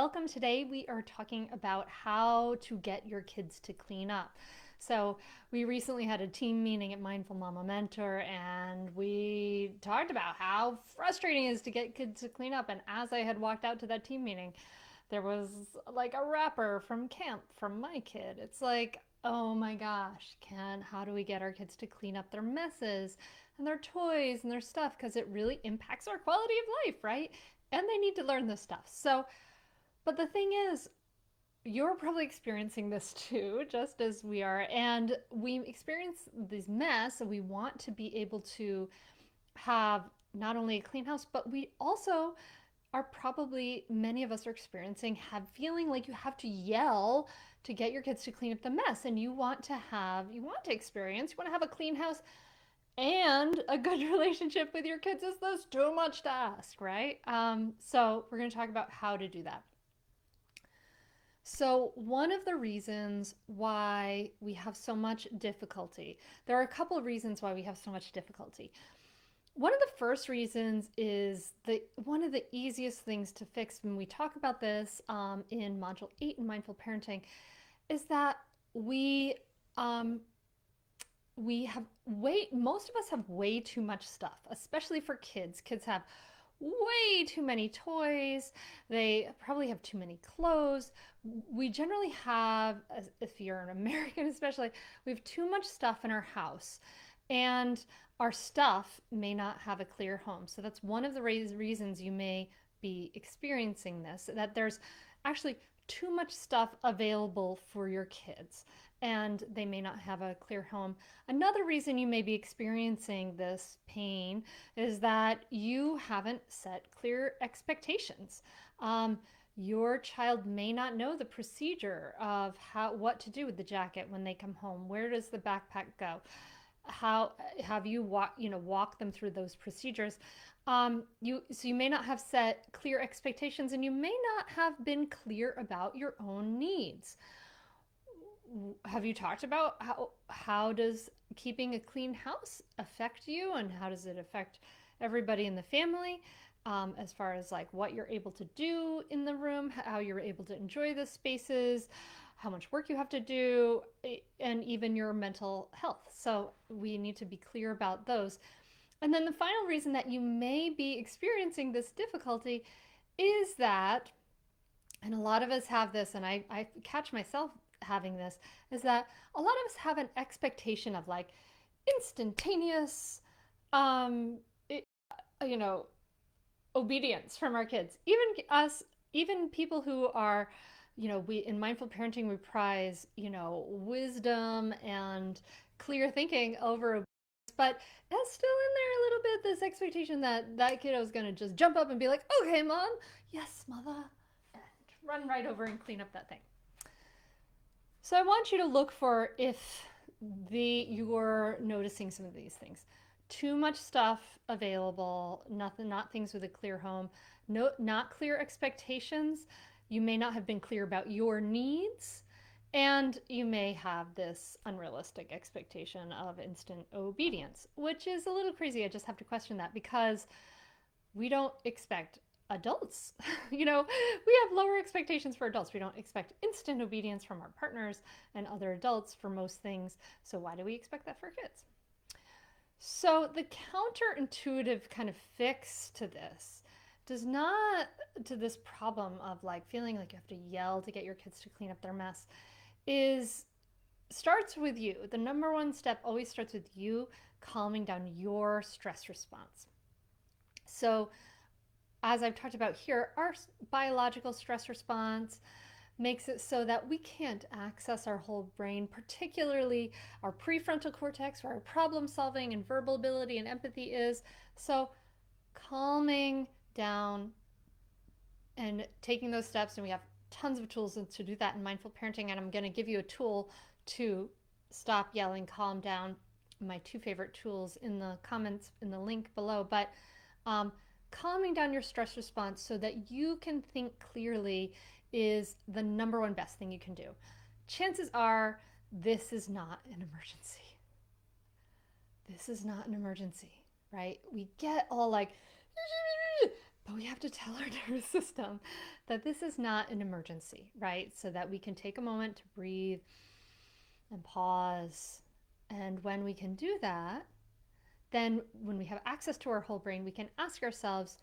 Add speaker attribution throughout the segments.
Speaker 1: welcome. Today we are talking about how to get your kids to clean up. So we recently had a team meeting at Mindful Mama Mentor and we talked about how frustrating it is to get kids to clean up. And as I had walked out to that team meeting, there was like a wrapper from camp from my kid. It's like, oh my gosh, how do we get our kids to clean up their messes and their toys and their stuff? Because it really impacts our quality of life, right? And they need to learn this stuff. So, but the thing is, you're probably experiencing this too, just as we are. And we experience this mess, and we want to be able to have not only a clean house, but we also are probably, many of us are experiencing, have feeling like you have to yell to get your kids to clean up the mess. And you want to experience, you want to have a clean house and a good relationship with your kids. Is this too much to ask, right? So we're going to talk about how to do that. So, one of the reasons why we have so much difficulty, there are a couple of reasons why we have so much difficulty. One of the first reasons is one of the easiest things to fix when we talk about this in Module 8 in Mindful Parenting is that um, we have most of us have way too much stuff, especially for kids. Kids have way too many toys. They probably have too many clothes. We generally have, if you're an American especially, we have too much stuff in our house. And our stuff may not have a clear home. So that's one of the reasons you may be experiencing this, that there's actually too much stuff available for your kids and they may not have a clear home. Another reason you may be experiencing this pain is that you haven't set clear expectations. Your child may not know the procedure of what to do with the jacket when they come home. Where does the backpack go? How have you walk them through those procedures? So you may not have set clear expectations, and you may not have been clear about your own needs. Have you talked about how does keeping a clean house affect you, and how does it affect everybody in the family, as far as like what you're able to do in the room, how you're able to enjoy the spaces, how much work you have to do, and even your mental health. So we need to be clear about those. And then the final reason that you may be experiencing this difficulty is that, and a lot of us have this, and I catch myself having this, is that a lot of us have an expectation of like instantaneous, um, it, you know, obedience from our kids. Even us, even people who are, we in mindful parenting we prize, wisdom and clear thinking over obedience, but that's still in there a little bit, this expectation that that kiddo is going to just jump up and be like, okay, mom, yes, mother, and run right over and clean up that thing. So I want you to look for if you're noticing some of these things. Too much stuff available, not things with a clear home, not clear expectations. You may not have been clear about your needs, and you may have this unrealistic expectation of instant obedience, which is a little crazy. I just have to question that because we don't expect adults. We have lower expectations for adults. We don't expect instant obedience from our partners and other adults for most things. So why do we expect that for kids? So the counterintuitive kind of fix to this problem of like feeling like you have to yell to get your kids to clean up their mess starts with you. The number one step always starts with you calming down your stress response. So as I've talked about here, our biological stress response makes it so that we can't access our whole brain, particularly our prefrontal cortex, where our problem solving and verbal ability and empathy is. So calming down and taking those steps, and we have tons of tools to do that in mindful parenting, and I'm going to give you a tool to stop yelling, calm down, my two favorite tools in the comments in the link below. But calming down your stress response so that you can think clearly is the number one best thing you can do. Chances are this is not an emergency. This is not an emergency, right? We get all like But we have to tell our nervous system that this is not an emergency, right? So that we can take a moment to breathe and pause. And when we can do that, then when we have access to our whole brain, we can ask ourselves,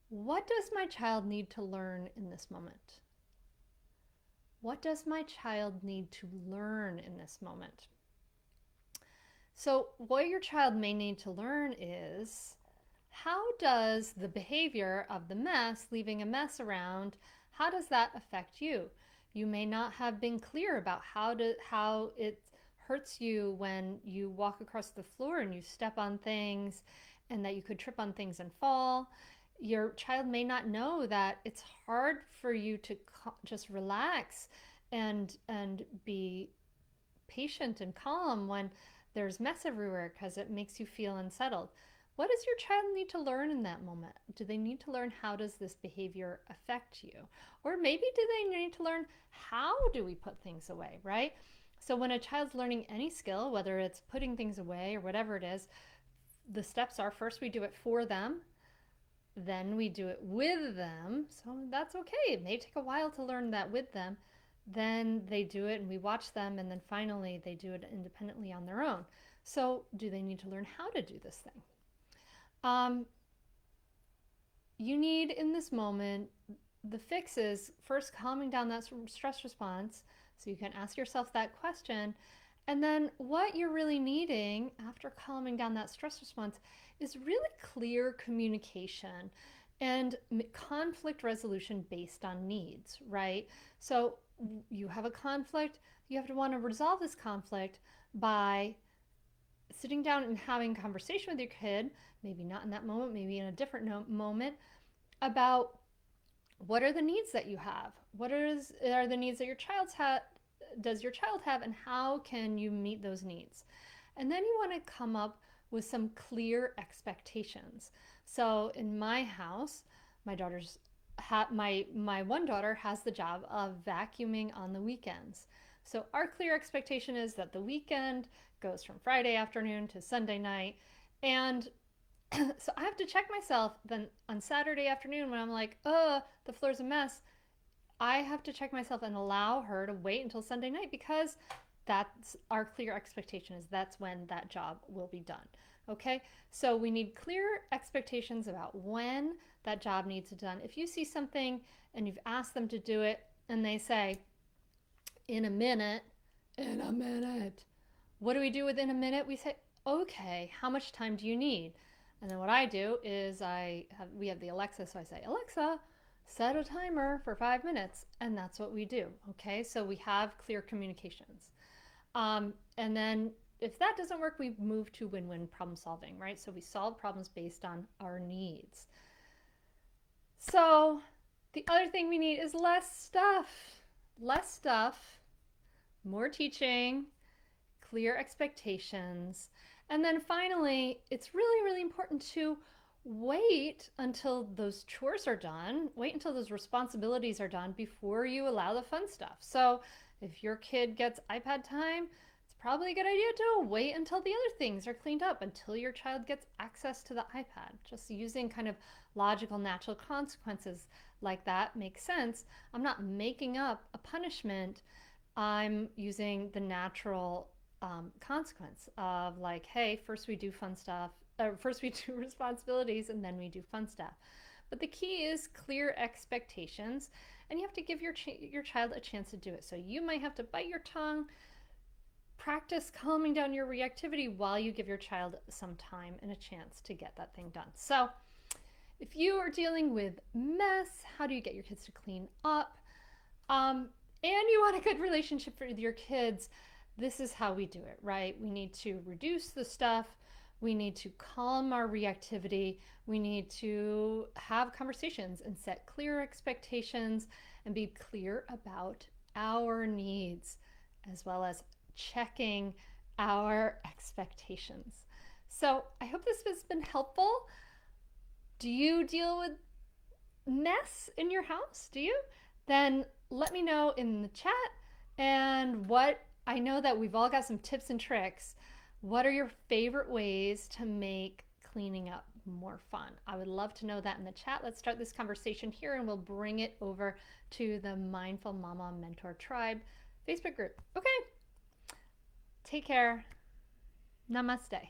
Speaker 1: what does my child need to learn in this moment? What does my child need to learn in this moment? So, what your child may need to learn is, how does the behavior of the mess, leaving a mess around, how does that affect you? You may not have been clear about how it hurts you when you walk across the floor and you step on things, and that you could trip on things and fall. Your child may not know that it's hard for you to just relax and be patient and calm when there's mess everywhere, because it makes you feel unsettled. What does your child need to learn in that moment? Do they need to learn, how does this behavior affect you? Or maybe do they need to learn, how do we put things away, right? So when a child's learning any skill, whether it's putting things away or whatever it is, the steps are, first we do it for them, then we do it with them. So that's okay. It may take a while to learn that with them. Then they do it and we watch them, and then finally they do it independently on their own. So do they need to learn how to do this thing? You need, in this moment, the fix is first calming down that stress response, so you can ask yourself that question. And then what you're really needing after calming down that stress response is really clear communication and conflict resolution based on needs, right? So you have a conflict, you have to want to resolve this conflict by sitting down and having a conversation with your kid, maybe not in that moment, maybe in a different moment, about what are the needs that you have? What are the needs that your child's does your child have, and how can you meet those needs? And then you want to come up with some clear expectations. So in my house, my daughter's my one daughter has the job of vacuuming on the weekends. So our clear expectation is that the weekend goes from Friday afternoon to Sunday night. And so I have to check myself then on Saturday afternoon when I'm like, the floor's a mess. I have to check myself and allow her to wait until Sunday night, because that's our clear expectation, is that's when that job will be done. Okay, so we need clear expectations about when that job needs it done. If you see something and you've asked them to do it and they say, in a minute, what do we do within a minute? We say, okay, how much time do you need? And then what I do is we have the Alexa, so I say, Alexa, set a timer for 5 minutes, and that's what we do. Okay, so we have clear communications. And then if that doesn't work, we move to win-win problem solving, right? So we solve problems based on our needs. So the other thing we need is less stuff, more teaching, clear expectations. And then finally, it's really, really important to wait until those chores are done, wait until those responsibilities are done before you allow the fun stuff. So if your kid gets iPad time, it's probably a good idea to wait until the other things are cleaned up, until your child gets access to the iPad. Just using kind of logical, natural consequences like that makes sense. I'm not making up a punishment. I'm using the natural consequence of, like, hey, first we do fun stuff, first we do responsibilities, and then we do fun stuff. But the key is clear expectations, and you have to give your child a chance to do it. So you might have to bite your tongue, practice calming down your reactivity while you give your child some time and a chance to get that thing done. So if you are dealing with mess, how do you get your kids to clean up? And you want a good relationship with your kids, this is how we do it, right? We need to reduce the stuff. We need to calm our reactivity. We need to have conversations and set clear expectations and be clear about our needs, as well as checking our expectations. So I hope this has been helpful. Do you deal with mess in your house? Do you? Then let me know in the chat. And I know that we've all got some tips and tricks. What are your favorite ways to make cleaning up more fun? I would love to know that in the chat. Let's start this conversation here and we'll bring it over to the Mindful Mama Mentor Tribe Facebook group. Okay, take care. Namaste.